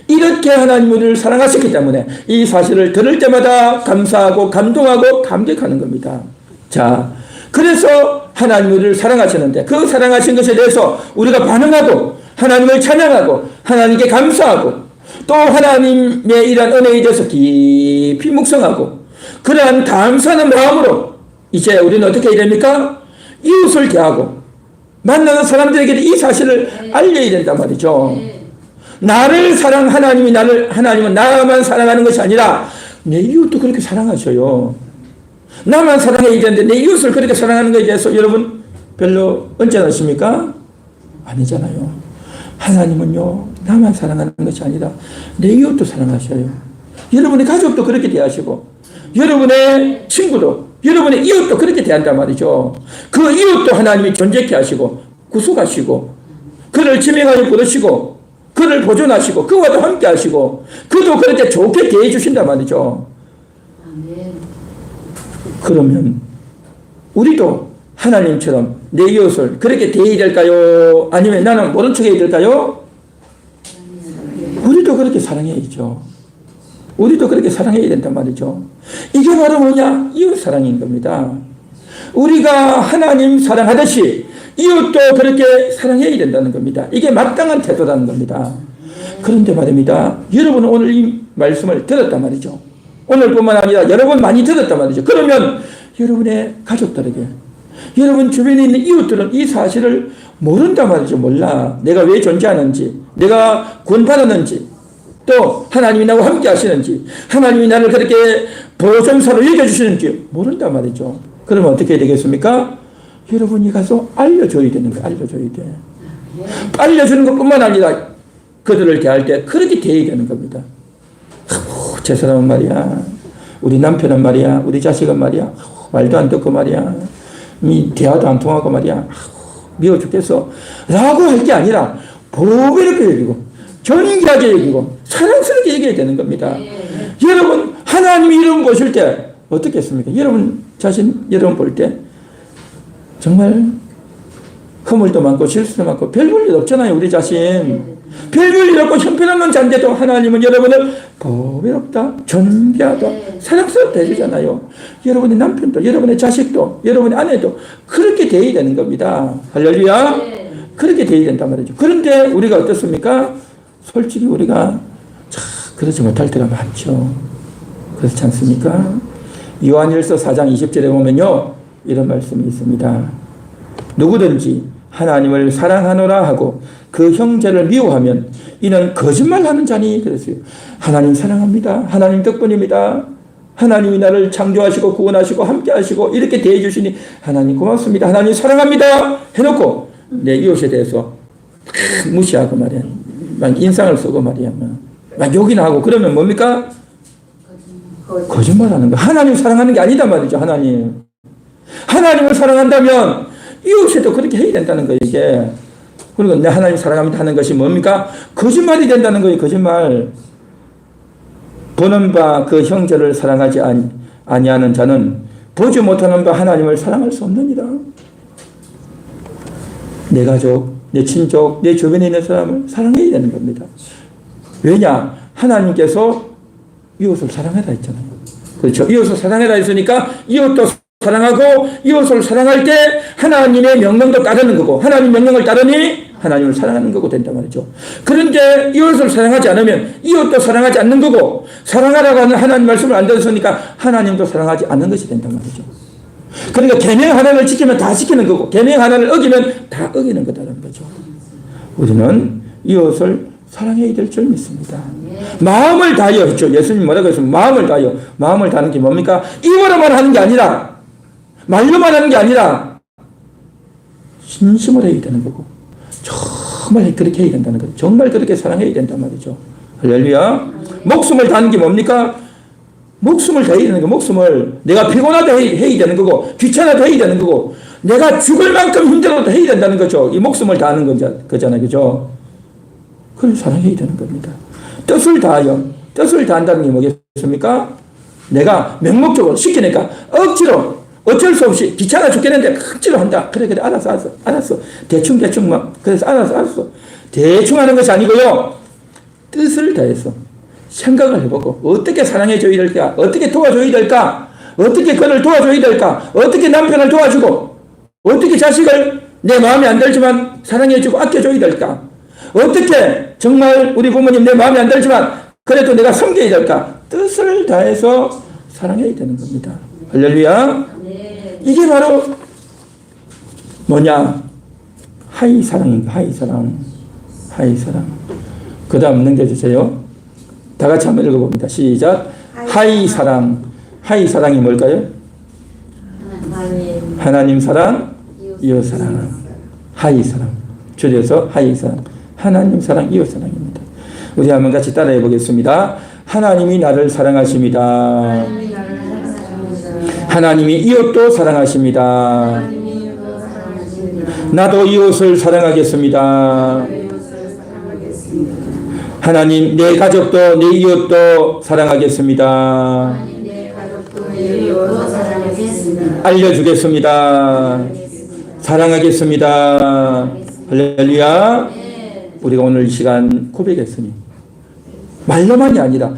이렇게 하나님 우리를 사랑하셨기 때문에 이 사실을 들을 때마다 감사하고 감동하고 감격하는 겁니다. 자, 그래서 하나님 우리를 사랑하시는데 그 사랑하신 것에 대해서 우리가 반응하고 하나님을 찬양하고 하나님께 감사하고 또 하나님의 이러한 은혜에 대해서 깊이 묵상하고 그러한 감사하는 마음으로 이제 우리는 어떻게 해야 됩니까? 이웃을 대하고 만나는 사람들에게 이 사실을 알려야 된단 말이죠. 나를 하나님은 나만 사랑하는 것이 아니라 내 이웃도 그렇게 사랑하셔요. 나만 사랑해야 되는데 내 이웃을 그렇게 사랑하는 것에 대해서 여러분 별로 언짢으십니까? 아니잖아요. 하나님은요, 나만 사랑하는 것이 아니라 내 이웃도 사랑하셔요. 여러분의 가족도 그렇게 대하시고 여러분의 친구도 여러분의 이웃도 그렇게 대한단 말이죠. 그 이웃도 하나님이 존재케 하시고 구속하시고 그를 지명하여 부르시고 그를 보존하시고 그와도 함께 하시고 그도 그렇게 좋게 대해 주신단 말이죠. 그러면 우리도 하나님처럼 내 이웃을 그렇게 대해야 될까요? 아니면 나는 모른 척 해야 될까요? 우리도 그렇게 사랑해야죠. 우리도 그렇게 사랑해야 된단 말이죠. 이게 바로 뭐냐? 이웃 사랑인 겁니다. 우리가 하나님 사랑하듯이 이웃도 그렇게 사랑해야 된다는 겁니다. 이게 마땅한 태도라는 겁니다. 그런데 말입니다. 여러분은 오늘 이 말씀을 들었단 말이죠. 오늘뿐만 아니라 여러 번 많이 들었단 말이죠. 그러면 여러분의 가족들에게 여러분 주변에 있는 이웃들은 이 사실을 모른단 말이죠. 몰라. 내가 왜 존재하는지, 내가 구원받았는지, 또 하나님이 나와 함께 하시는지, 하나님이 나를 그렇게 보존사로 여겨주시는지 모른단 말이죠. 그러면 어떻게 해야 되겠습니까? 여러분이 가서 알려줘야 되는 거예요. 알려줘야 돼. 알려주는 것뿐만 아니라 그들을 대할 때 그렇게 대해야 되는 겁니다. 제 사람은 말이야, 우리 남편은 말이야, 우리 자식은 말이야, 말도 안 듣고 말이야, 대화도 안 통하고 말이야, 미워 죽겠어 라고 할 게 아니라 보배롭게 여기고 존귀하게 여기고 사랑스럽게 얘기해야 되는 겁니다. 여러분 하나님이 이런 보실 때 어떻게 했습니까? 여러분 자신 여러분 볼 때 정말 허물도 많고 실수도 많고 별 볼 일 없잖아요. 우리 자신 별 볼 일 없고 형편없는 자인데도 하나님은 여러분을 보배롭다, 존귀하다, 사랑스럽다 해주잖아요. 여러분의 남편도 여러분의 자식도 여러분의 아내도 그렇게 대해야 되는 겁니다. 할렐루야. 그렇게 대해야 된단 말이죠. 그런데 우리가 어떻습니까? 솔직히 우리가 그러지 못할 때가 많죠. 그렇지 않습니까? 요한일서 4장 20절에 보면요, 이런 말씀이 있습니다. 누구든지 하나님을 사랑하노라 하고 그 형제를 미워하면 이는 거짓말하는 자니 그랬어요. 하나님 사랑합니다. 하나님 덕분입니다. 하나님이 나를 창조하시고 구원하시고 함께하시고 이렇게 대해주시니 하나님 고맙습니다. 하나님 사랑합니다 해놓고 내 이웃에 대해서 무시하고 말이야, 막 인상을 쓰고 말이야, 막 욕이나 하고 그러면 뭡니까? 거짓말하는 거. 하나님 사랑하는 게 아니다 말이죠. 하나님을 사랑한다면 이웃에도 그렇게 해야 된다는 거예요. 이게 그리고 내 하나님 사랑합니다 하는 것이 뭡니까? 거짓말이 된다는 거예요. 거짓말. 보는 바 그 형제를 사랑하지 아니하는 자는 보지 못하는 바 하나님을 사랑할 수 없느니라. 내 가족, 내 친족, 내 주변에 있는 사람을 사랑해야 되는 겁니다. 왜냐? 하나님께서 이웃을 사랑해라 했잖아요. 그렇죠? 이웃을 사랑해라 했으니까 이웃도 사랑하고 이웃을 사랑할 때 하나님의 명령도 따르는 거고 하나님 명령을 따르니 하나님을 사랑하는 거고 된단 말이죠. 그런데 이웃을 사랑하지 않으면 이웃도 사랑하지 않는 거고 사랑하라고 하는 하나님 말씀을 안 들었으니까 하나님도 사랑하지 않는 것이 된단 말이죠. 그러니까 계명 하나를 지키면 다 지키는 거고 계명 하나를 어기면 다 어기는 거다라는 거죠. 우리는 이웃을 사랑해야 될 줄 믿습니다. 마음을 다하여 했죠. 예수님 뭐라고 했으면 마음을 다하여. 마음을 다하는 게 뭡니까? 입으로만 하는 게 아니라 말로만 하는 게 아니라 진심으로 해야 되는 거고 정말 그렇게 해야 된다는 거죠. 정말 그렇게 사랑해야 된단 말이죠. 할렐루야. 목숨을 다하는 게 뭡니까? 목숨을 다해야 되는 거. 목숨을 내가 피곤하다 해야 되는 거고 귀찮아도 해야 되는 거고 내가 죽을 만큼 힘들어도 해야 된다는 거죠. 이 목숨을 다하는 거잖아요. 그죠? 그걸 사랑해야 되는 겁니다. 뜻을 다하여, 뜻을 다한다는 게 뭐겠습니까? 내가 명목적으로 시키니까 억지로 어쩔 수 없이 귀찮아 죽겠는데 억지로 한다. 그래 알았어. 대충 막 그래서 알았어. 대충 하는 것이 아니고요. 뜻을 다해서 생각을 해보고 어떻게 사랑해줘야 될까? 어떻게 도와줘야 될까? 어떻게 그를 도와줘야 될까? 어떻게 남편을 도와주고 어떻게 자식을 내 마음에 안 들지만 사랑해주고 아껴줘야 될까? 어떻게 정말 우리 부모님 내 마음에 안 들지만 그래도 내가 섬겨야 될까? 뜻을 다해서 사랑해야 되는 겁니다. 할렐루야. 이게 바로 뭐냐? 하이 사랑인가? 하이 사랑. 그 다음 넘겨주세요. 다 같이 한번 읽어봅니다. 시작. 하이 사랑. 하이 사랑이 뭘까요? 하나님 사랑, 이웃 사랑. 하이 사랑. 줄여서 하이 사랑. 하나님 사랑, 이웃 사랑입니다. 우리 한번 같이 따라해 보겠습니다. 하나님이 나를 사랑하십니다. 하나님이 이웃도 사랑하십니다. 나도 이웃을 사랑하겠습니다. 하나님, 내 가족도 내 이웃도 사랑하겠습니다. 알려주겠습니다. 사랑하겠습니다. 할렐루야. 우리가 오늘 이 시간 고백했으니 말로만이 아니라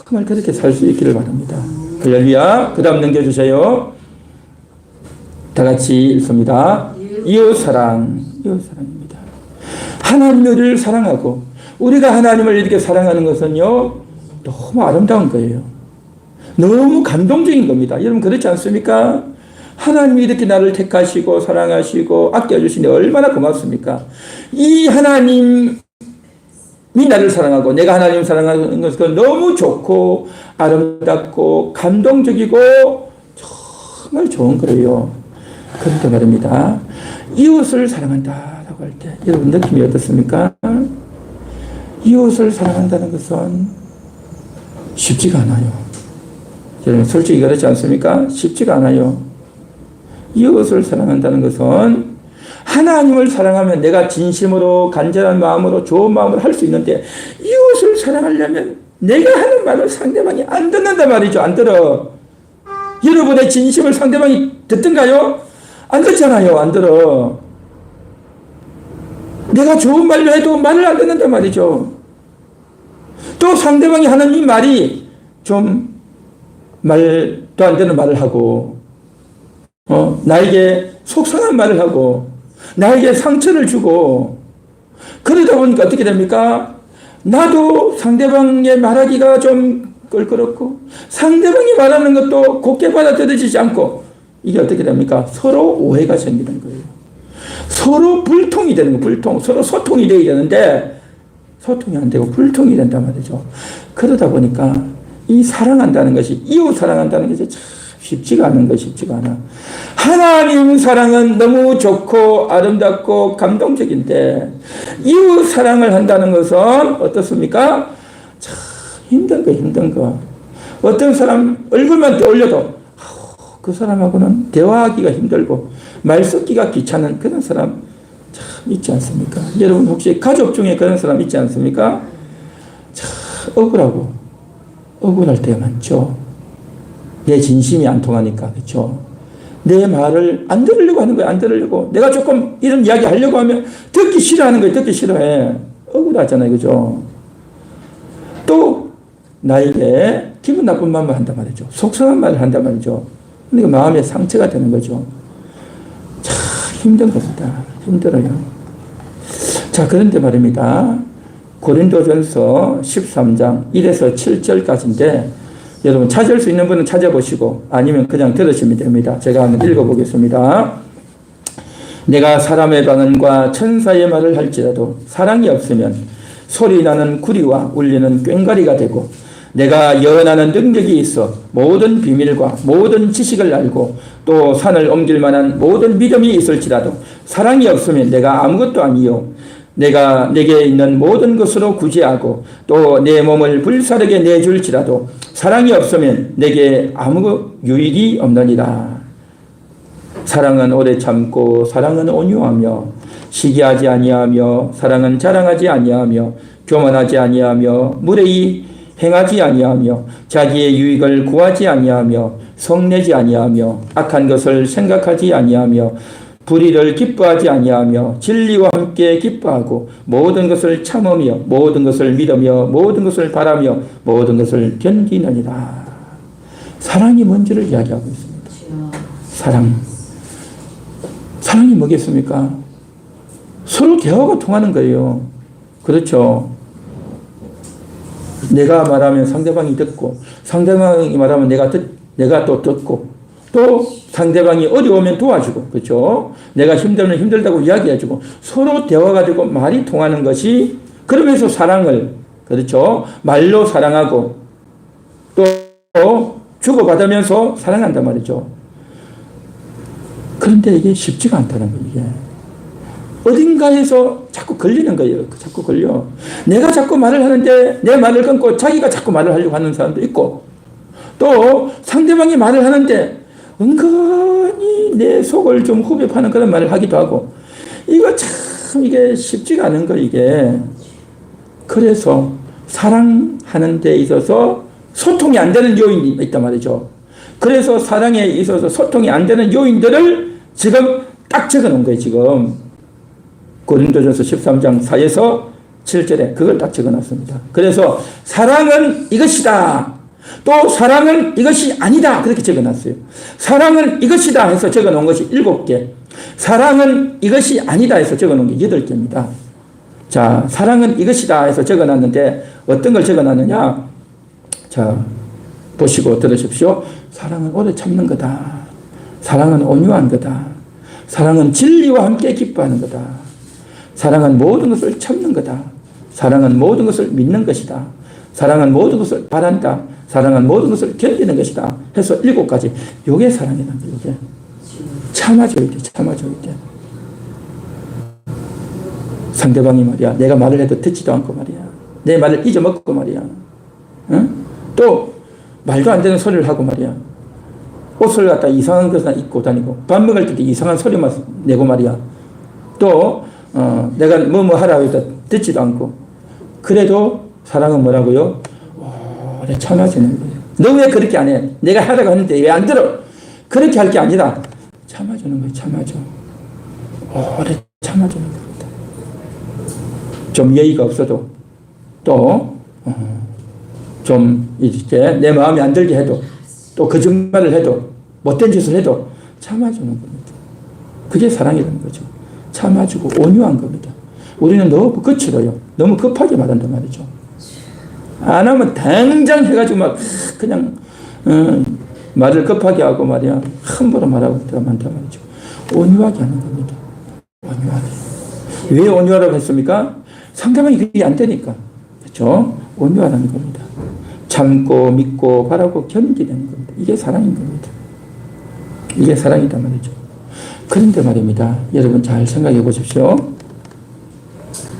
정말 그렇게 살 수 있기를 바랍니다. 할렐루야. 그 다음 넘겨주세요. 다 같이 읽습니다. 이웃사랑입니다. 하나님을 사랑하고 우리가 하나님을 이렇게 사랑하는 것은요 너무 아름다운 거예요. 너무 감동적인 겁니다. 여러분 그렇지 않습니까? 하나님이 이렇게 나를 택하시고 사랑하시고 아껴주시니 얼마나 고맙습니까? 이 하나님이 나를 사랑하고 내가 하나님을 사랑하는 것은 너무 좋고 아름답고 감동적이고 정말 좋은 거예요. 그런데 말입니다. 이웃을 사랑한다라고 할 때 여러분 느낌이 어떻습니까? 이웃을 사랑한다는 것은 쉽지가 않아요. 여러분 솔직히 그렇지 않습니까? 쉽지가 않아요. 이웃을 사랑한다는 것은 하나님을 사랑하면 내가 진심으로 간절한 마음으로 좋은 마음으로 할 수 있는데 이웃을 사랑하려면 내가 하는 말을 상대방이 안 듣는단 말이죠. 안 들어. 여러분의 진심을 상대방이 듣든가요? 안 듣잖아요. 안 들어. 내가 좋은 말로 해도 말을 안 듣는단 말이죠. 또 상대방이 하는 이 말이 좀 말도 안 되는 말을 하고 나에게 속상한 말을 하고 나에게 상처를 주고 그러다 보니까 어떻게 됩니까? 나도 상대방의 말하기가 좀 껄끄럽고 상대방이 말하는 것도 곱게 받아들여지지 않고 이게 어떻게 됩니까? 서로 오해가 생기는 거예요. 서로 불통이 되는 거예요. 불통. 서로 소통이 되어야 되는데 소통이 안 되고 불통이 된단 말이죠. 그러다 보니까 이 사랑한다는 것이 이웃 사랑한다는 것이 참 쉽지가 않은 거 쉽지가 않아. 하나님 사랑은 너무 좋고 아름답고 감동적인데 이웃 사랑을 한다는 것은 어떻습니까? 참 힘든 거. 어떤 사람 얼굴만 떠올려도 그 사람하고는 대화하기가 힘들고 말 섞기가 귀찮은 그런 사람 참 있지 않습니까? 여러분 혹시 가족 중에 그런 사람 있지 않습니까? 참 억울할 때가 많죠. 내 진심이 안 통하니까, 그렇죠? 내 말을 안 들으려고 하는 거야. 안 들으려고. 내가 조금 이런 이야기 하려고 하면 듣기 싫어하는 거예요. 듣기 싫어해. 억울하잖아요, 그죠? 또 나에게 기분 나쁜 말만 한단 말이죠. 속상한 말을 한단 말이죠. 그러니까 마음에 상처가 되는 거죠. 참 힘든 겁니다. 힘들어요. 자, 그런데 말입니다. 고린도전서 13장 1에서 7절까지인데 여러분 찾을 수 있는 분은 찾아보시고 아니면 그냥 들으시면 됩니다. 제가 한번 읽어보겠습니다. 내가 사람의 방언과 천사의 말을 할지라도 사랑이 없으면 소리나는 구리와 울리는 꽹과리가 되고 내가 예언하는 능력이 있어 모든 비밀과 모든 지식을 알고 또 산을 옮길 만한 모든 믿음이 있을지라도 사랑이 없으면 내가 아무것도 아니요 내가 내게 있는 모든 것으로 구제하고 또 내 몸을 불사르게 내줄지라도 사랑이 없으면 내게 아무 유익이 없느니라. 사랑은 오래 참고 사랑은 온유하며 시기하지 아니하며 사랑은 자랑하지 아니하며 교만하지 아니하며 무례히 행하지 아니하며 자기의 유익을 구하지 아니하며 성내지 아니하며 악한 것을 생각하지 아니하며 불의를 기뻐하지 아니하며 진리와 함께 기뻐하고 모든 것을 참으며 모든 것을 믿으며 모든 것을 바라며 모든 것을 견디느니라. 사랑이 뭔지를 이야기하고 있습니다. 사랑. 사랑이 뭐겠습니까? 서로 대화가 통하는 거예요. 그렇죠. 내가 말하면 상대방이 듣고 상대방이 말하면 내가 또 듣고 또 상대방이 어려우면 도와주고 그렇죠. 내가 힘들면 힘들다고 이야기해주고 서로 대화가 되고 말이 통하는 것이 그러면서 사랑을 그렇죠. 말로 사랑하고 또 주고받으면서 사랑한단 말이죠. 그런데 이게 쉽지가 않다는 거예요. 이게. 어딘가에서 자꾸 걸리는 거예요. 자꾸 걸려. 내가 자꾸 말을 하는데 내 말을 끊고 자기가 자꾸 말을 하려고 하는 사람도 있고 또 상대방이 말을 하는데 은근히 내 속을 좀 후벼파는 그런 말을 하기도 하고 이거 참 이게 쉽지가 않은 거 이게. 그래서 사랑하는 데 있어서 소통이 안 되는 요인이 있단 말이죠. 그래서 사랑에 있어서 소통이 안 되는 요인들을 지금 딱 적어 놓은 거예요. 지금 고린도전서 13장 4에서 7절에 그걸 딱 적어 놨습니다. 그래서 사랑은 이것이다. 또 사랑은 이것이 아니다. 그렇게 적어 놨어요. 사랑은 이것이다 해서 적어 놓은 것이 7개. 사랑은 이것이 아니다 해서 적어 놓은 게 8개입니다. 자, 사랑은 이것이다 해서 적어 놨는데 어떤 걸 적어 놨느냐? 자, 보시고 들으십시오. 사랑은 오래 참는 거다. 사랑은 온유한 거다. 사랑은 진리와 함께 기뻐하는 거다. 사랑은 모든 것을 참는 거다. 사랑은 모든 것을 믿는 것이다. 사랑은 모든 것을 바란다. 사랑은 모든 것을 견디는 것이다. 해서 7가지. 요게 사랑이라는 거예요. 요게. 참아줘야 돼. 참아줘야 돼. 상대방이 말이야. 내가 말을 해도 듣지도 않고 말이야. 내 말을 잊어먹고 말이야. 응? 또 말도 안 되는 소리를 하고 말이야. 옷을 갖다 이상한 것을 입고 다니고 밥 먹을 때도 이상한 소리만 내고 말이야. 또 내가 뭐뭐 하라고 해도 듣지도 않고. 그래도 사랑은 뭐라고요? 오래 참아주는 거예요. 너 왜 그렇게 안 해? 내가 하라고 하는데 왜 안 들어? 그렇게 할 게 아니라 참아주는 거예요. 참아줘. 오래 참아주는 겁니다. 좀 예의가 없어도 또 좀 이렇게 내 마음에 안 들게 해도 또 거짓말을 해도 못된 짓을 해도 참아주는 겁니다. 그게 사랑이라는 거죠. 참아주고 온유한 겁니다. 우리는 너무 거칠어요. 너무 급하게 말한단 말이죠. 안 하면 당장 해가지고 막 그냥 말을 급하게 하고 말이야. 함부로 말하고 들어간단 말이죠. 온유하게 하는 겁니다. 온유하게. 왜 온유하라고 했습니까? 상대방이 그게 안 되니까. 그렇죠? 온유하라는 겁니다. 참고 믿고 바라고 견디는 겁니다. 이게 사랑인 겁니다. 이게 사랑이란 말이죠. 그런데 말입니다. 여러분 잘 생각해 보십시오.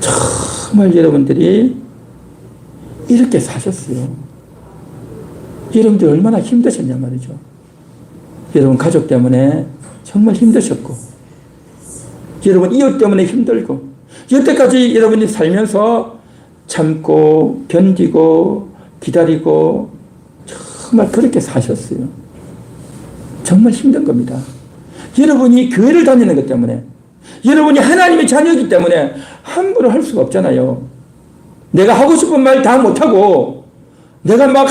정말 여러분들이 이렇게 사셨어요. 여러분들 얼마나 힘드셨냐 말이죠. 여러분 가족 때문에 정말 힘드셨고 여러분 이웃 때문에 힘들고 여태까지 여러분이 살면서 참고 견디고 기다리고 정말 그렇게 사셨어요. 정말 힘든 겁니다. 여러분이 교회를 다니는 것 때문에 여러분이 하나님의 자녀이기 때문에 함부로 할 수가 없잖아요. 내가 하고 싶은 말 다 못하고 내가 막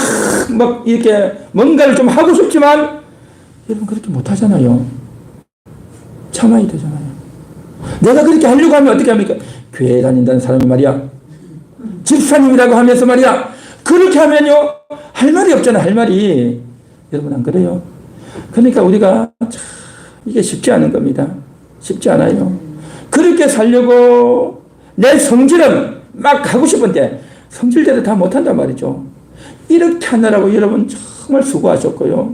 이렇게 뭔가를 좀 하고 싶지만 여러분 그렇게 못하잖아요. 참아야 되잖아요. 내가 그렇게 하려고 하면 어떻게 합니까? 교회 다닌다는 사람이 말이야. 집사님이라고 하면서 말이야. 그렇게 하면요. 할 말이 없잖아. 할 말이. 여러분 안 그래요? 그러니까 우리가 참 이게 쉽지 않은 겁니다. 쉽지 않아요. 그렇게 살려고 내 성질은 막 하고 싶은데 성질대로 다 못한단 말이죠. 이렇게 하느라고 여러분 정말 수고하셨고요.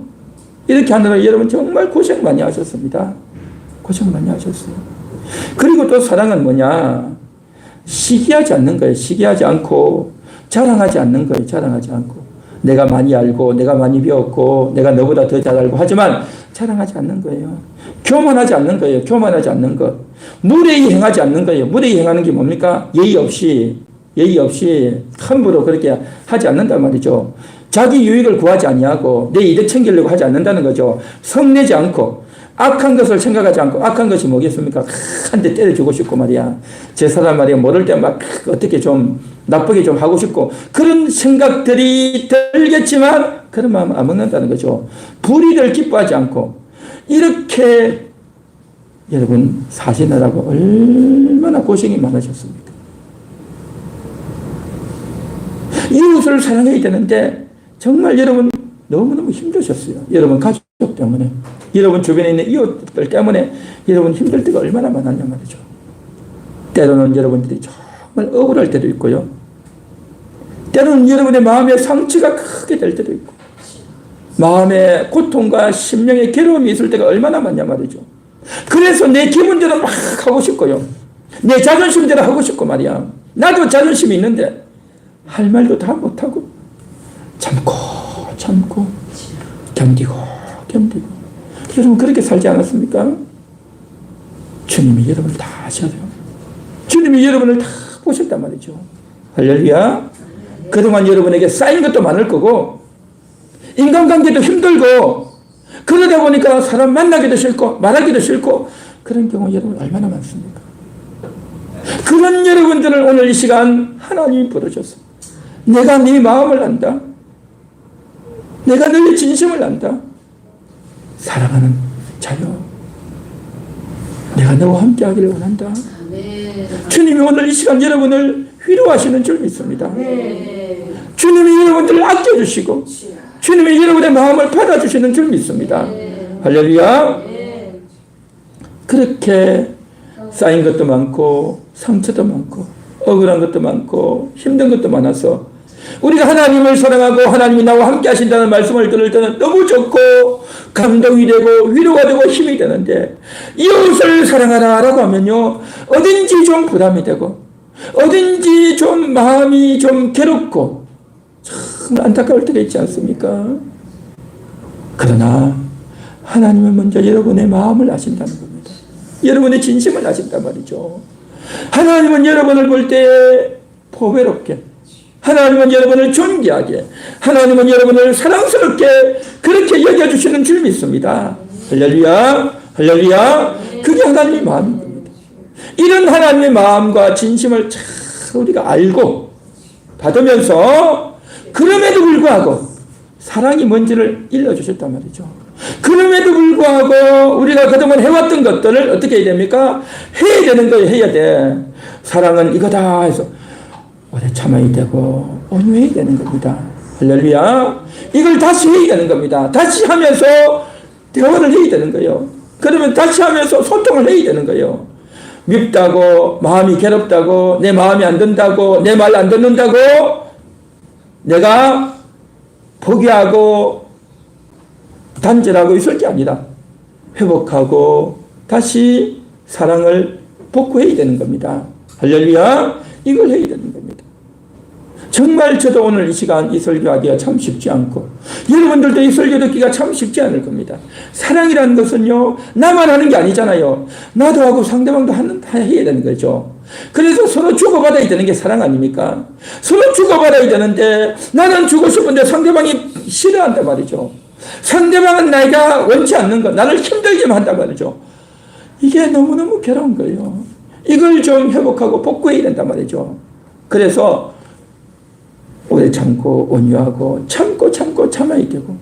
이렇게 하느라고 여러분 정말 고생 많이 하셨습니다. 고생 많이 하셨어요. 그리고 또 사랑은 뭐냐? 시기하지 않는 거예요. 시기하지 않고 자랑하지 않는 거예요. 자랑하지 않고. 내가 많이 알고 내가 많이 배웠고 내가 너보다 더 잘 알고 하지만 자랑하지 않는 거예요. 교만하지 않는 거예요. 교만하지 않는 것. 무례히 행하지 않는 거예요. 무례히 행하는 게 뭡니까? 예의 없이 함부로 그렇게 하지 않는단 말이죠. 자기 유익을 구하지 아니하고 내 이득 챙기려고 하지 않는다는 거죠. 성내지 않고 악한 것을 생각하지 않고. 악한 것이 뭐겠습니까? 한 대 때려주고 싶고 말이야. 제 사람 말이야 모를 때 막 어떻게 좀 나쁘게 좀 하고 싶고 그런 생각들이 들겠지만 그런 마음 안 먹는다는 거죠. 불의를 기뻐하지 않고. 이렇게 여러분 사시느라고 얼마나 고생이 많으셨습니까? 이웃을 사랑해야 되는데 정말 여러분 너무너무 힘드셨어요. 여러분 가족 때문에, 여러분 주변에 있는 이웃들 때문에 여러분 힘들 때가 얼마나 많았냐 말이죠. 때로는 여러분들이 정말 억울할 때도 있고요. 때로는 여러분의 마음에 상처가 크게 될 때도 있고 마음에 고통과 심령의 괴로움이 있을 때가 얼마나 많냐 말이죠. 그래서 내 기분대로 막 하고 싶고요. 내 자존심대로 하고 싶고 말이야. 나도 자존심이 있는데 할 말도 다 못하고 참고 견디고 여러분 그렇게 살지 않았습니까? 주님이 여러분을 다 아셔요. 주님이 여러분을 다 보셨단 말이죠. 할렐루야. 그동안 여러분에게 쌓인 것도 많을 거고 인간관계도 힘들고 그러다 보니까 사람 만나기도 싫고 말하기도 싫고 그런 경우 여러분 얼마나 많습니까? 그런 여러분들을 오늘 이 시간 하나님이 부르셨어. 내가 네 마음을 안다. 내가 너의 진심을 안다. 사랑하는 자여, 내가 너와 함께 하기를 원한다. 주님이 오늘 이 시간 여러분을 위로하시는 줄 믿습니다. 주님이 여러분들을 아껴주시고 주님이 여러분의 마음을 받아주시는 줄 믿습니다. 할렐루야. 그렇게 쌓인 것도 많고 상처도 많고 억울한 것도 많고 힘든 것도 많아서 우리가 하나님을 사랑하고 하나님이 나와 함께 하신다는 말씀을 들을 때는 너무 좋고 감동이 되고 위로가 되고 힘이 되는데 이웃을 사랑하라 라고 하면요 어딘지 좀 부담이 되고 어딘지 좀 마음이 좀 괴롭고 참 안타까울 때가 있지 않습니까? 그러나 하나님은 먼저 여러분의 마음을 아신다는 겁니다. 여러분의 진심을 아신단 말이죠. 하나님은 여러분을 볼 때 보배롭게, 하나님은 여러분을 존귀하게, 하나님은 여러분을 사랑스럽게 그렇게 여겨주시는 줄 믿습니다. 할렐루야, 할렐루야. 그게 하나님의 마음인 겁니다. 이런 하나님의 마음과 진심을 잘 우리가 알고 받으면서 그럼에도 불구하고 사랑이 뭔지를 일러주셨단 말이죠. 그럼에도 불구하고 우리가 그동안 해왔던 것들을 어떻게 해야 됩니까? 해야 되는 거예요. 해야 돼. 사랑은 이거다 해서 오래 참아야 되고 온유해야 되는 겁니다. 할렐루야. 이걸 다시 해야 되는 겁니다. 다시 하면서 대화를 해야 되는 거예요. 그러면 다시 하면서 소통을 해야 되는 거예요. 밉다고, 마음이 괴롭다고, 내 마음이 안 든다고, 내 말 안 듣는다고 내가 포기하고 단절하고 있을 게 아니라 회복하고 다시 사랑을 복구해야 되는 겁니다. 할렐루야. 이걸 해야 되는 겁니다. 정말 저도 오늘 이 시간 이 설교하기가 참 쉽지 않고 여러분들도 이 설교 듣기가 참 쉽지 않을 겁니다. 사랑이라는 것은요 나만 하는 게 아니잖아요. 나도 하고 상대방도 해야 되는 거죠. 그래서 서로 주고받아야 되는 게 사랑 아닙니까? 서로 주고받아야 되는데 나는 주고 싶은데 상대방이 싫어한단 말이죠. 상대방은 내가 원치 않는 것, 나를 힘들게만 한단 말이죠. 이게 너무너무 괴로운 거예요. 이걸 좀 회복하고 복구해야 된단 말이죠. 그래서 오래 참고 온유하고 참고 참아야 되고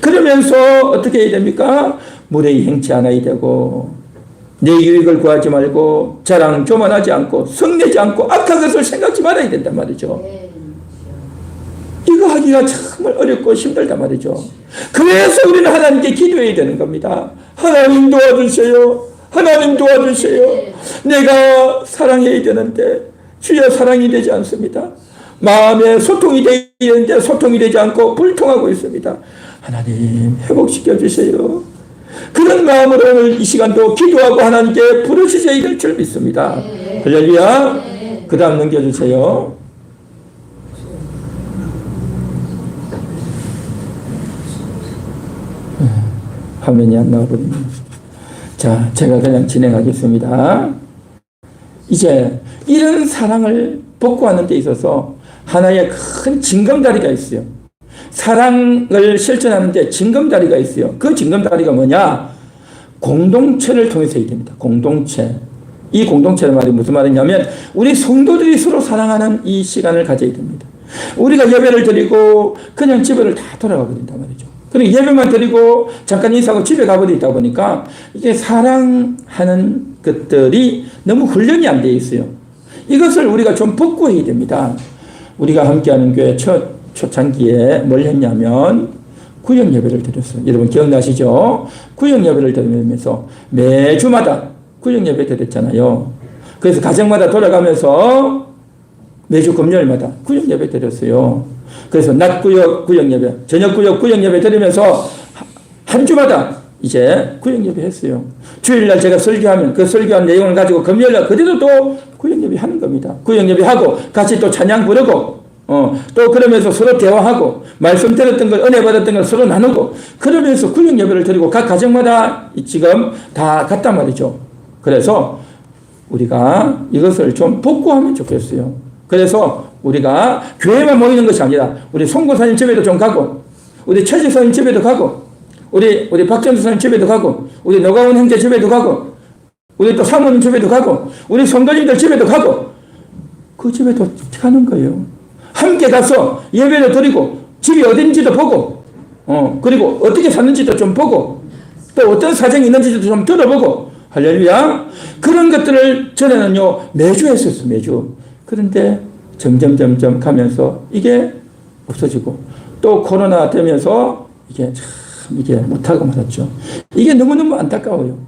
그러면서 어떻게 해야 됩니까? 무례히 행치 않아야 되고 내 유익을 구하지 말고 자랑 교만하지 않고 성내지 않고 악한 것을 생각지 말아야 된단 말이죠. 이거 하기가 정말 어렵고 힘들단 말이죠. 그래서 우리는 하나님께 기도해야 되는 겁니다. 하나님 도와주세요. 하나님 도와주세요. 내가 사랑해야 되는데 주여 사랑이 되지 않습니다. 마음에 소통이 되어야 되는데 소통이 되지 않고 불통하고 있습니다. 하나님 회복시켜 주세요. 그런 마음으로 오늘 이 시간도 기도하고 하나님께 부르시셔야 될 줄 믿습니다. 할렐루야. 그 다음 넘겨주세요. 화면이 안 나와버립니다. 자, 제가 그냥 진행하겠습니다. 이제 이런 사랑을 복구하는 데 있어서 하나의 큰 징검다리가 있어요. 사랑을 실천하는 데 징검다리가 있어요. 그 징검다리가 뭐냐? 공동체를 통해서 해야 됩니다. 공동체. 이 공동체의 말이 무슨 말이냐면 우리 성도들이 서로 사랑하는 이 시간을 가져야 됩니다. 우리가 예배를 드리고 그냥 집을 다 돌아가버린단 말이죠. 그리고 예배만 드리고 잠깐 인사하고 집에 가버리다 보니까 이게 사랑하는 것들이 너무 훈련이 안 돼 있어요. 이것을 우리가 좀 복구해야 됩니다. 우리가 함께하는 교회 초창기에 뭘 했냐면 구역 예배를 드렸어요. 여러분 기억나시죠? 구역 예배를 드리면서 매주마다 구역 예배 드렸잖아요. 그래서 가정마다 돌아가면서 매주 금요일마다 구역 예배 드렸어요. 그래서 낮 구역 예배, 저녁 구역 예배 드리면서 한 주마다 이제 구역 예배 했어요. 주일날 제가 설교하면 그 설교한 내용을 가지고 금요일날 그대로 또 구역 예배 하는 겁니다. 구역 예배 하고 같이 또 찬양 부르고 또 그러면서 서로 대화하고 말씀 들었던 걸 은혜 받았던 걸 서로 나누고 그러면서 구역 예배를 드리고 각 가정마다 지금 다 갔단 말이죠. 그래서 우리가 이것을 좀 복구하면 좋겠어요. 그래서 우리가 교회만 모이는 것이 아니라 우리 송고사님 집에도 좀 가고 우리 최지사님 집에도 가고 우리 박정수사님 집에도 가고 우리 노가운 형제 집에도 가고 우리 또 사모님 집에도 가고 우리 성도님들 집에도 가고 그 집에도 가는 거예요. 함께 가서 예배를 드리고 집이 어딘지도 보고 그리고 어떻게 사는지도 좀 보고 또 어떤 사정이 있는지도 좀 들어보고 할렐루야. 그런 것들을 전에는요 매주 했었어요. 매주. 그런데 점점 가면서 이게 없어지고 또 코로나 되면서 이게 못하고 말았죠. 이게 너무너무 안타까워요.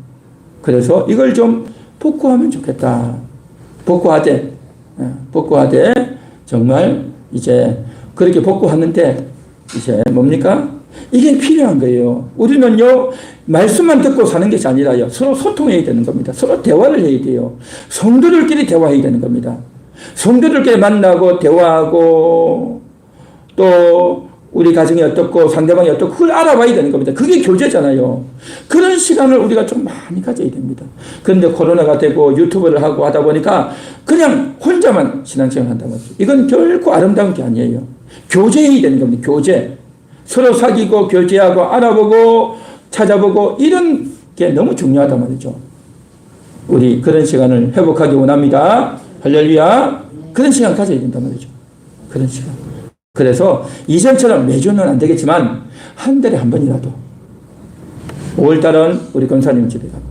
그래서 이걸 좀 복구하면 좋겠다. 복구하되 정말 이제 그렇게 복구하는데 이제 뭡니까? 이게 필요한 거예요. 우리는요 말씀만 듣고 사는 것이 아니라요 서로 소통해야 되는 겁니다. 서로 대화를 해야 돼요. 성도들끼리 대화해야 되는 겁니다. 성도들끼리 만나고 대화하고 또 우리 가정이 어떻고 상대방이 어떻고 그걸 알아봐야 되는 겁니다. 그게 교제잖아요. 그런 시간을 우리가 좀 많이 가져야 됩니다. 그런데 코로나가 되고 유튜브를 하고 하다 보니까 그냥 혼자만 신앙생활 한다고 하죠. 이건 결코 아름다운 게 아니에요. 교제해야 되는 겁니다. 교제. 서로 사귀고 교제하고 알아보고 찾아보고 이런 게 너무 중요하단 말이죠. 우리 그런 시간을 회복하기 원합니다. 할렐루야. 그런 시간 가져야 된단 말이죠. 그런 시간. 그래서 이전처럼 매주는 안 되겠지만 한 달에 한 번이라도 5월달은 우리 권사님 집에 가고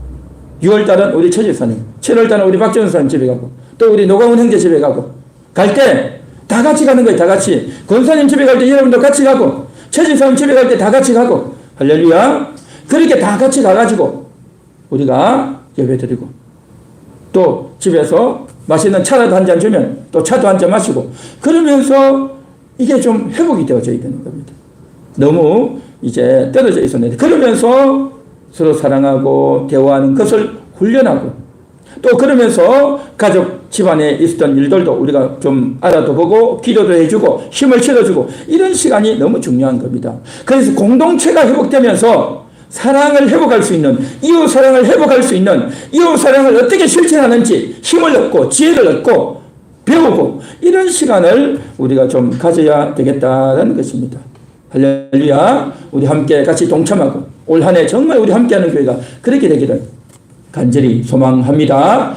6월달은 우리 최지사님 7월달은 우리 박정사님 집에 가고 또 우리 노광훈 형제 집에 가고 갈 때 다 같이 가는 거예요. 다 같이. 권사님 집에 갈 때 여러분도 같이 가고 최지사님 집에 갈 때 다 같이 가고 할렐루야. 그렇게 다 같이 가가지고 우리가 예배드리고 또 집에서 맛있는 차라도 한 잔 주면 또 차도 한 잔 마시고 그러면서 이게 좀 회복이 되어져야 되는 겁니다. 너무 이제 떨어져 있었는데 그러면서 서로 사랑하고 대화하는 것을 훈련하고 또 그러면서 가족 집안에 있었던 일들도 우리가 좀 알아도 보고 기도도 해주고 힘을 실어주고 이런 시간이 너무 중요한 겁니다. 그래서 공동체가 회복되면서 사랑을 회복할 수 있는 이웃 사랑을 회복할 수 있는 이웃 사랑을 어떻게 실천하는지 힘을 얻고 지혜를 얻고 배우고 이런 시간을 우리가 좀 가져야 되겠다는 것입니다. 할렐루야. 우리 함께 같이 동참하고 올 한 해 정말 우리 함께하는 교회가 그렇게 되기를 간절히 소망합니다.